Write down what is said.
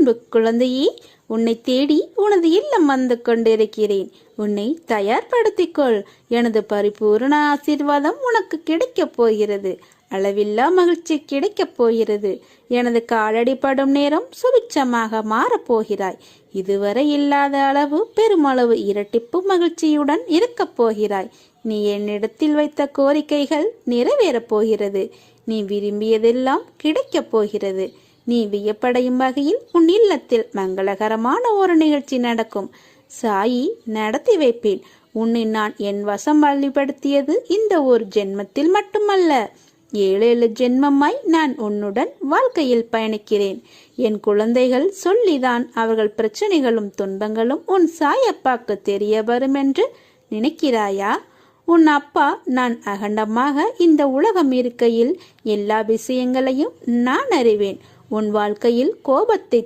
அன்பு குழந்தையே, உன்னை தேடி உனது இல்லம் வந்து கொண்டிருக்கிறேன். உன்னை தயார்படுத்திக்கொள். எனது பரிபூர்ண ஆசீர்வாதம் உனக்கு கிடைக்கப் போகிறது. அளவில்லா மகிழ்ச்சி கிடைக்கப் போகிறது. எனது காலடிப்படும் நேரம் சுபிட்சமாக மாறப்போகிறாய். இதுவரை இல்லாத அளவு பெருமளவு இரட்டிப்பு மகிழ்ச்சியுடன் இருக்கப் போகிறாய். நீ என்னிடத்தில் வைத்த கோரிக்கைகள் நிறைவேறப் போகிறது. நீ விரும்பியதெல்லாம் கிடைக்கப் போகிறது. நீ வியப்படையும் வகையில் உன் இல்லத்தில் மங்களகரமான ஒரு நிகழ்ச்சி நடக்கும். சாயி நடத்தி வைப்பேன். உன்னை நான் என் வசம் வழிபடுத்தியது இந்த ஒரு ஜென்மத்தில் மட்டுமல்ல, 7 ஜென்மமாய் நான் உன்னுடன் வாழ்க்கையில் பயணிக்கிறேன். என் குழந்தைகள் சொல்லிதான் அவர்கள் பிரச்சனைகளும் துன்பங்களும் உன் சாயப்பாக்கு தெரிய வரும் என்று நினைக்கிறாயா? உன் அப்பா நான் அகண்டமாக இந்த உலகம் இருக்கையில் எல்லா விஷயங்களையும் நான் அறிவேன். உன் வாழ்க்கையில் கோபத்தை